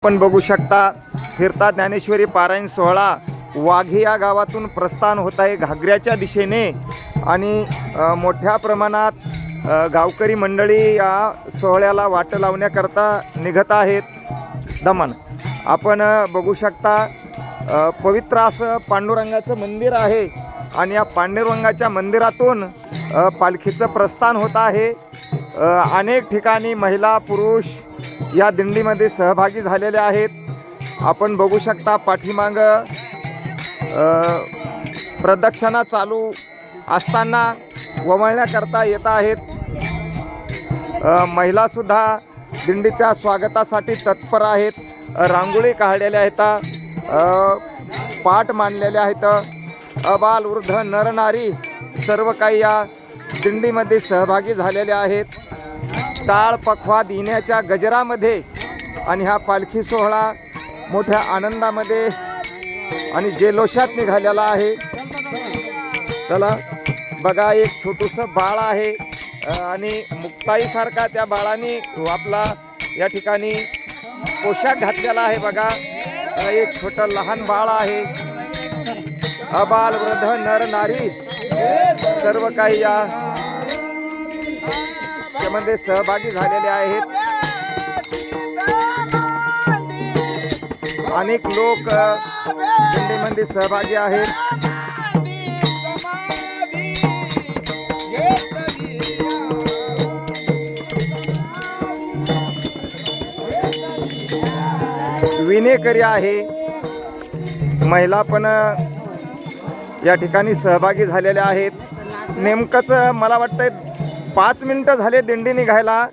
आपण बघू शकता फिरता ज्ञानेश्वरी पारायण सोहळा वाघी या गावातून प्रस्थान होत आहे घागऱ्याच्या दिशेने आणि मोठ्या प्रमाणात गावकरी मंडळी या सोहळ्याला वाट लावण्याकरता निघत आहेत. दमन आपण बघू शकता पवित्र असं पांडुरंगाचं मंदिर आहे आणि या पांडुरंगाच्या मंदिरातून पालखीचं प्रस्थान होत आहे. अनेक ठिकाणी महिला पुरुष या दिंडीमध्ये सहभागी झालेले आहेत. आपण बघू शकता पाठीमाग प्रदक्षिणा चालू असताना वमळण्याकरता येत आहेत. महिलासुद्धा दिंडीच्या स्वागतासाठी तत्पर आहेत. रांगोळी काढलेल्या आहेत, पाट मांडलेले आहेत. अबाल वृद्ध नरनारी सर्व काही या दिंडीमध्ये सहभागी झालेले आहेत. टाळ पखवाद येण्याच्या गजरामध्ये आणि हा पालखी सोहळा मोठ्या आनंदामध्ये आणि जल्लोषात निघालेला आहे. चला बघा, एक छोटूसं बाळ आहे आणि मुक्ताईसारखा त्या बाळाने आपला या ठिकाणी पोशाख घातलेला आहे. बघा, एक छोटं लहान बाळ आहे. अबाल वृद्ध नर नारी सर्व काही या त्यामध्ये सहभागी झालेले आहेत. अनेक लोक दिंडीमध्ये सहभागी आहेत. विनेकरी आहे, महिला पण या ठिकाणी सहभागी झालेल्या आहेत. नेमकंच मला वाटतंय 5 मिनिटं झाले दिंडी निघायला.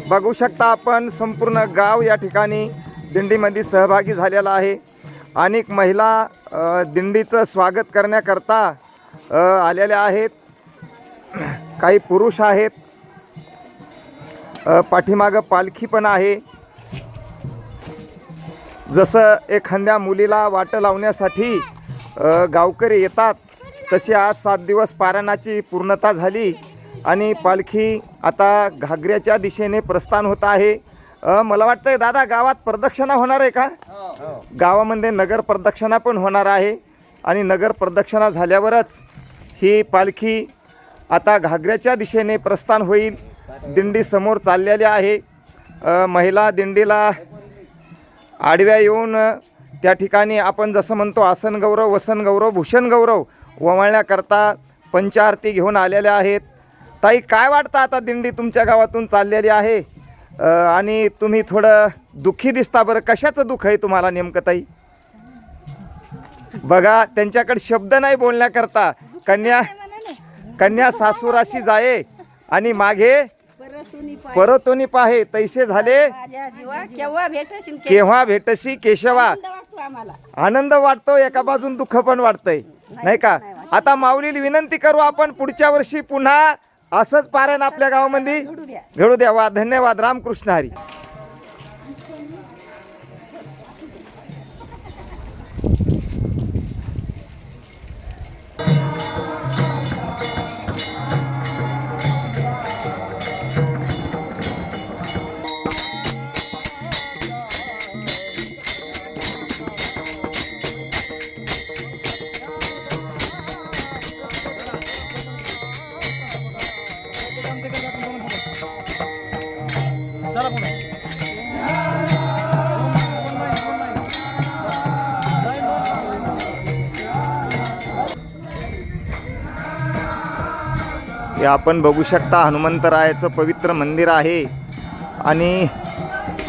बघू शकता आपण संपूर्ण गाव या ठिकाणी दिंडीमध्ये सहभागी झालेला आहे. अनेक महिला दिंडीचं स्वागत करण्याकरता आलेल्या आहेत. काही पुरुष आहेत. पाठीमागं पालखी पण आहे. जसं एखाद्या मुलीला वाट लावण्यासाठी गावकरी येतात तशी आज 7 दिवस पारायणाची पूर्णता झाली आणि पालखी आता घागऱ्याच्या दिशेने प्रस्थान होत आहे. मला वाटतंय दादा गावात प्रदक्षिणा होणार आहे का? गावामध्ये नगर प्रदक्षिणा पण होणार आहे आणि नगर प्रदक्षिणा झाल्यावरच ही पालखी आता घागऱ्याच्या दिशेने प्रस्थान होईल. दिंडी समोर चाललेली आहे. महिला दिंडीला आडव्या येऊन त्या ठिकाणी आपण जसं म्हणतो आसन गौरव, वसन गौरव, भूषण गौरव वमळण्याकरता पंचारती घेऊन आलेल्या आहेत. ताई, काय वाटतं आता दिंडी तुमच्या गावातून चाललेली आहे आणि तुम्ही थोडं दुःखी दिसता. बरं, कशाचं दुःख आहे तुम्हाला नेमकं ताई? बघा, त्यांच्याकडे शब्द नाही बोलण्याकरता. कन्या सासूराशी जाये आणि मागे परतोनी पाहे तैसे झाले केव्हा भेटशी केशवा. आनंद वाटतो, एका बाजून दुःख पण वाटतंय, नाही का? आता माऊलीला विनंती करू आपण पुढच्या वर्षी पुन्हा असंच पारायण आपल्या गावामध्ये घडू द्यावा. धन्यवाद. रामकृष्ण हरी. हे आपण बघू शकता हनुमंतरायाचं पवित्र मंदिर आहे आणि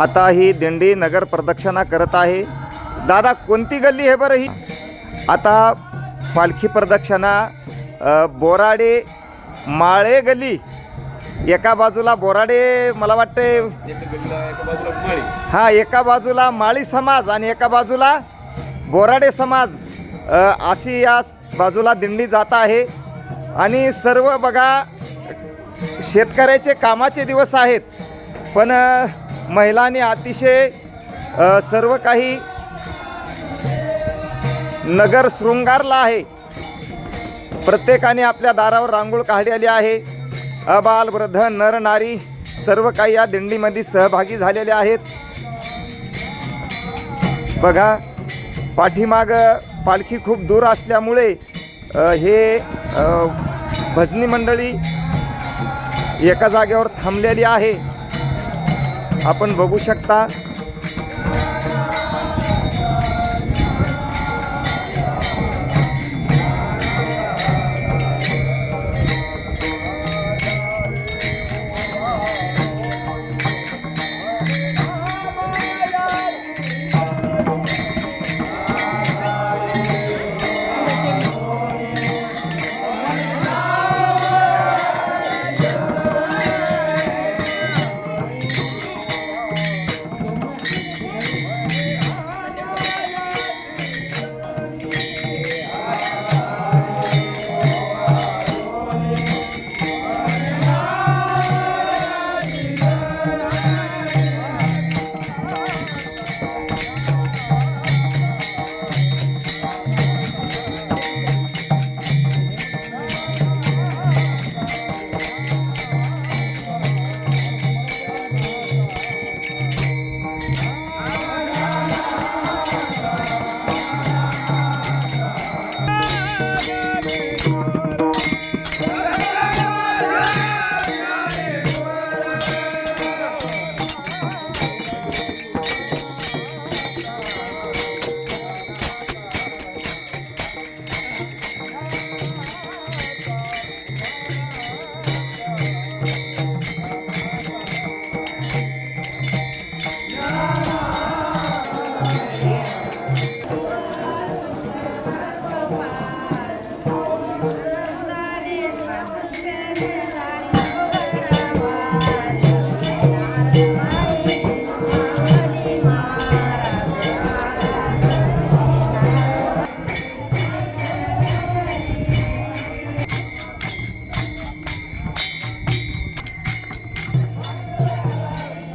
आता ही दिंडी नगर प्रदक्षिणा करत आहे. दादा, कोणती गल्ली आहे बरं ही? आता पालखी प्रदक्षिणा बोराडे माळे गल्ली. एका बाजूला बोराडे मला वाटते, हां, एका बाजूला माळी समाज आणि एका बाजूला बोराडे समाज अशी या बाजूला दिंडी जात आहे. आणि सर्व बघा, शेतकऱ्याचे कामाचे दिवस आहेत पण महिलांनी अतिशय सर्व काही नगर शृंगारला आहे. प्रत्येकाने आपल्या दारावर रांगोळ काढलेली आहे. अबाल वृद्ध नर नारी सर्व काही या दिंडीमध्ये सहभागी झालेले आहेत. बघा पाठीमाग पालखी खूप दूर असल्यामुळे हे भजनी मंडळी एका जागेवर थांबलेली आहे, आपण बघू शकता।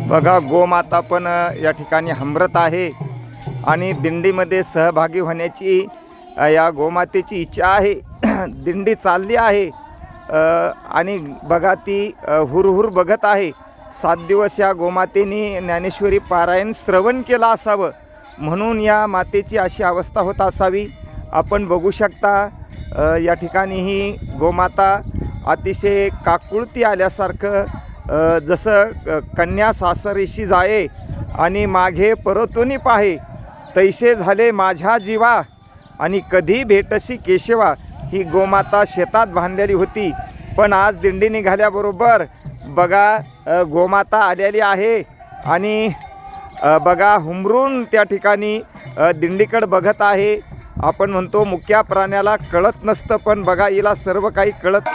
बघा गोमाता पण या ठिकाणी हमरत आहे आणि दिंडीमध्ये सहभागी होण्याची या गोमातेची इच्छा आहे। दिंडी चालली आहे आणि बघा ती हुरहुर बघत आहे। 7 दिवस या गोमातेने ज्ञानेश्वरी पारायण श्रवण केलं असावं म्हणून या मातेची अशी अवस्था होत असावी। आपण बघू शकता या ठिकाणी ही गोमाता अतिशय काकुळती आल्यासारखं, जसं कन्या सासरीशी जाये आणि मागे परतोनी पाहे तैसे झाले माझ्या जीवा आणि कधी भेटशी केशवा, ही गोमाता शेतात बांधलेली होती। पण आज दिंडी निघाल्याबरोबर बघा गोमाता आलेली आहे आणि बघा हुंबरून त्या ठिकाणी दिंडीकडे बघत आहे। आपण म्हणतो मुक्या प्राण्याला कळत नसतं, पण बघा हिला सर्व काही कळत